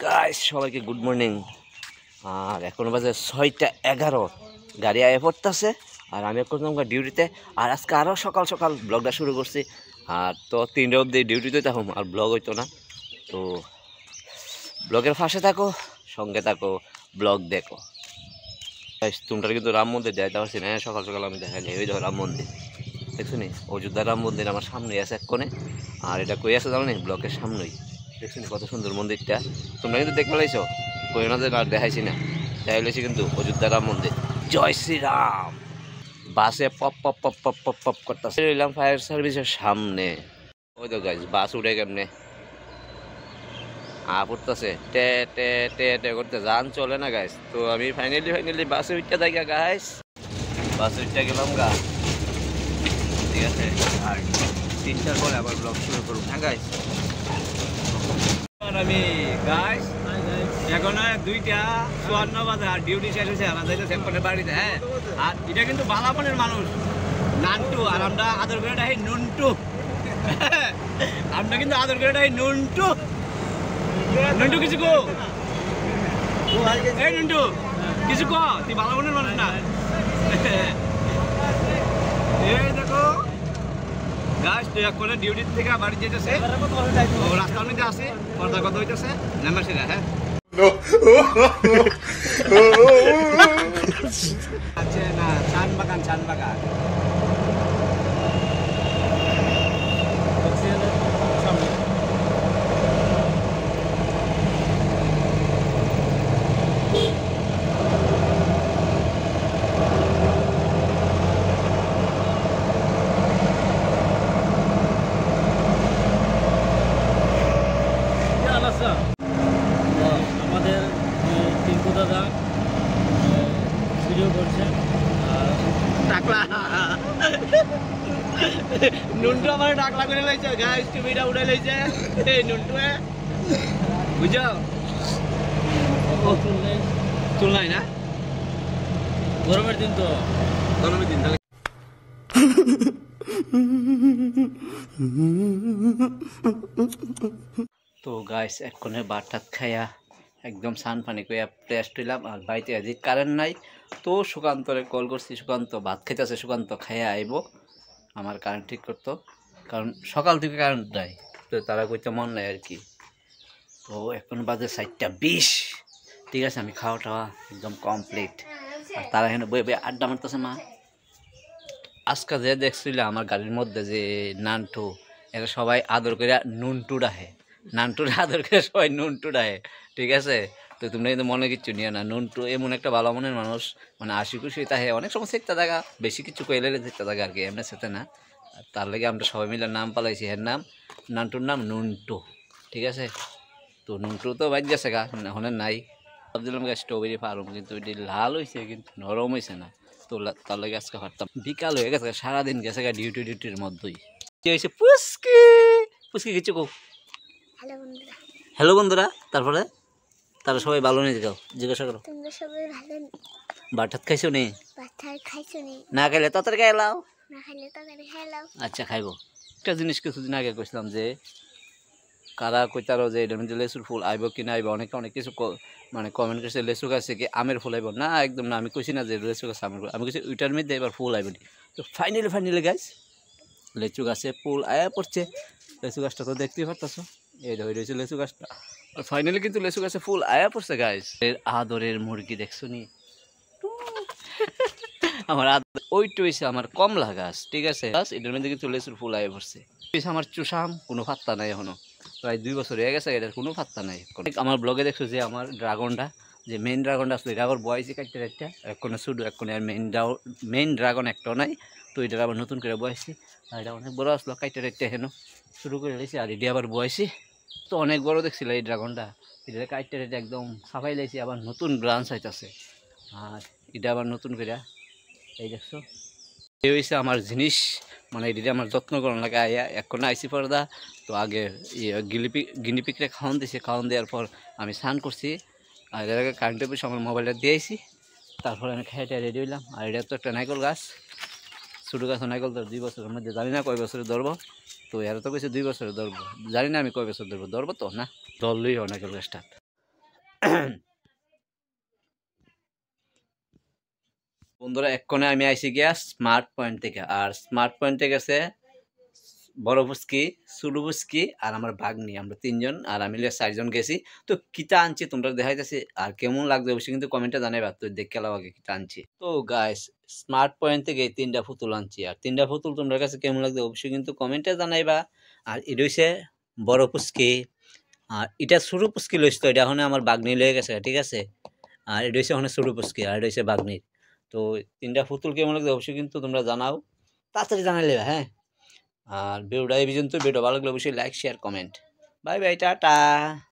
Guys সবাইকে good morning. আর এখন বাজে 6:11, গাড়ি আয়ে পড়তেছে আর আমি এখন ডিউটিতে। আর আজকে আরও সকাল সকাল ব্লগটা শুরু করছি। আর তো 3টা অবধি ডিউটিতে থাকুম আর ব্লগ হইতো না। তো ব্লগের পাশে থাকো, সঙ্গে থাকো, ব্লগ দেখো। তোমরা কিন্তু রাম মন্দির যাইতে পারছি না। সকাল সকাল আমি দেখাই ওই দেখো রাম মন্দির দেখছো নি, অযোধ্যা রাম মন্দির আমার সামনে আছে এক কোণে। আর এটা কই আছে জানো নি, ব্লকের সামনেই। দেখছো নি কত সুন্দর মন্দিরটা, তোমরা কিন্তু দেখতে লাইছো। কই না যে আর দেখাইছি না, দেখাইলেছি কিন্তু অযোধ্যা রাম মন্দির। জয় শ্রীরাম। বাসে pop pop pop pop pop pop করতেছে। রইলাম ফায়ার সার্ভিসের সামনে। ওই তো গাইস বাস উঠে কেমনে পড়তেছে, টে টে টে টে করতে, যান চলে না গাইস। তো আমি ফাইনালি বাসে উঠতে যাই গাইস। বাসে উঠতে গেলাম গা, ঠিক আছে। আর 3টার পরে আবার ব্লগ শুরু করুন। হ্যাঁ গাইস, আমি গাইস এখন 2:54 বাজে আর ডিউটি শেষ হয়েছে। আমার যাইতেছে এক্ষণে বাড়িতে। হ্যাঁ, আর এটা কিন্তু বালাপনের মানুষ নান্টু, আর আমরা আদর করে ডাকি নুন্টু। আমরা কিন্তু আদর করে ডাকি নুন্টু। নুন্টু কিছু কো, এই নুন্টু কিছু কো, তুই বালাপনের মানুষ না। এই দেখো গাছ তুই এক করে ডিউটি থেকে বাড়ি যেতেছে, রাস্তার মধ্যে আসে, পর্দার কথা হইতেছে নেমাসিরা। হ্যাঁ আচ্ছা না, চান বাগান আমাদের টিঙ্কু দাদা ভিডিও করছে। টাকলা নুন্টু আমার টাকলা করে লাইছে গাইস, টিভিটা উড়ে লাইছে এই নুন্টু বুঝছো। চুল নাই না, গরমের দিন তো, গরমের দিন। তো গাইস এক্ষণে বাটাত খাইয়া একদম সান পানি কইয়া টেস্ট হইলাম। আর বাড়িতে আজ কারেন্ট নাই, তো সুকান্তরে কল করছি। সুকান্ত ভাত খাইতেছে, সুকান্ত খাইয়া আইব আমার কারেন্ট ঠিক করতো, কারণ সকাল থেকে কারেন্ট নাই, তো তারা কইতে মন নাই আর কি। তো এখন বাজে 4:20, ঠিক আছে। আমি খাওয়া টাওয়া একদম কমপ্লিট। আর তারা এখানে বয়ে বয়ে আড্ডা মারতেছে। মা আজকে যে দেখছিল আমার গাড়ির মধ্যে যে নান্টু, এরা সবাই আদর করে নুনটু ডাহে, নান্টুরে আদর করে সবাই নুনটু ডাহে, ঠিক আছে। তো তোমরা কিন্তু মনে কিচ্ছু নিয়ে না, নুনটু এমন একটা ভালো মনের মানুষ, মানে হাসি খুশি তাহে অনেক সময় শিখতে থাকা, বেশি কিছু কইলে শিখতে থাকা আর কি, এমনি সাথে না। আর তার লাগে আমরা সবাই মিলে নাম পালাইছি, এর নাম নান্টুর নাম নুনটু, ঠিক আছে। তো নুনটু তো বাদ গেছে গা, এখন নাই। ভাবছিলাম গা স্ট্রবেরি ফার্ম, কিন্তু এটি লাল হয়েছে কিন্তু নরম হয়েছে না। তো তার লাগে আজকে হাঁটতাম, বিকাল হয়ে গেছে, সারাদিন গেছে গা ডিউটির মধ্যেই। কি হয়েছে পুস্কি পুস্কি কিছু কো। হ্যালো বন্ধুরা, তারপরে তারা সবাই ভালো নেই, যাও জিজ্ঞাসা করো। বাটাত খাইছো নি? না খাইলে তাড়াতাড়ি খাইলাও। আচ্ছা খাইবো। একটা জিনিস কিছুদিন আগে কইছিলাম যে কারা কইতারো যে এটার মধ্যে লেচুর ফুল আইব কি না আইব, অনেক কিছু মানে কমেন্ট করছে লেচু গাছে কি আমের ফুল আইব না। একদম না, আমি কইছি না যে লেচু গাছ আমের ফুল, আমি কইছি ওইটার মধ্যে এবার ফুল আইব নি। তো ফাইনালি গাছ লেচু গাছে ফুল আয়া পড়ছে। লেচু গাছটা তো দেখতেই পারতেছো, এই ধরে রয়েছে লেচু গাছটা। আর ফাইনালি কিন্তু লেচু গাছে ফুল আয়া পড়ছে গাইস। আদরের মুরগি দেখছো নি, আমার ওইটা হয়েছে আমার কমলা গাছ, ঠিক আছে। এটার মধ্যে কিন্তু লেচুর ফুল আয়া পড়ছে। আমার চুষাম কোনো পাত্তা নাই, এখনো প্রায় 2 বছর হয়ে গেছে, এটার কোনো পাত্তা নাই। আমার ব্লগে দেখছো যে আমার ড্রাগনটা, যে মেইন ড্রাগনটা আসলে এটা আবার বয়সে কাটতে একটা এক্ষণে শুধু এক্ষণে, আর মেইন ড্রাগন একটাও নাই। তো এটা আবার নতুন করে বয়সি, আর এটা অনেক বড় আসলো, কাটতে একটা হেন শুরু করে দিয়েছি। আর এটি আবার বয়সি তো অনেক বড় দেখছিল এই ড্রাগনটা, এটা কাটতে একদম সাফাই লাইছি, আবার নতুন ব্রাঞ্চ আইতাছে। আর এটা আবার নতুন করে এই দেখছো, এই হয়েছে আমার জিনিস, মানে এটা আমার যত্ন করার লাগে। আয়া এখন আইসি পর্দা। তো আগে গিনিপিকরে খাওয়ান দিয়েছি, খাওয়ান দেওয়ার পর আমি স্নান করছি। আর এর আগে কারেন্টের পিছনে আমার মোবাইলটা দিয়েছি, তারপরে আমি খেয়ে রেডি হইলাম। আর এটা তো একটা নাইকল গাছ, ছোটো গাছ নাইকল ধর 2 বছরের মধ্যে, জানি না কয় বছরে ধরবো। তো এরা তো কইছে 2 বছরে ধরবো, জানি না আমি কয় বছর ধরবো তো না, ধরলেই হয় নাইকল গাছটা। বন্ধুরা এক্ষণে আমি আইসি গিয়া স্মার্ট পয়েন্ট থেকে, আর স্মার্ট পয়েন্টে গেছে বড় ফুসকি, ছোট ফুসকি আর আমার ভাগ্নি, আমরা তিনজন আর আমি লিয়ে চারজন গেছি। তো কিতা আনছি তোমরা দেখাইতেছি, আর কেমন লাগছে অবশ্যই কিন্তু কমেন্টে জানাইবা, তো দেখে লাও আগে কিতা আনছি। তো গাইস স্মার্ট পয়েন্ট থেকে 3টা পুতুল আনছি, আর 3টা পুতুল তোমার কাছে কেমন লাগছে অবশ্যই কিন্তু কমেন্টে জানাইবা। আর এটা হইছে বড় ফুসকি, আর এটা ছোট পুচকি লইস, তো এটা এখন আমার বাগনি লয়ে গেছে, ঠিক আছে। আর এটা হচ্ছে ওখানে ছোট পুচকি, আর এটা হচ্ছে বাগনির। তো 3টা পুতুল কেমন লাগছে অবশ্যই কিন্তু তোমরা জানাও, তাড়াতাড়ি জানাইলে, হ্যাঁ। আর ভিডিওটা এই পর্যন্ত, ভিডিও ভালো লাগলে অবশ্যই like share comment. Bye bye, tata.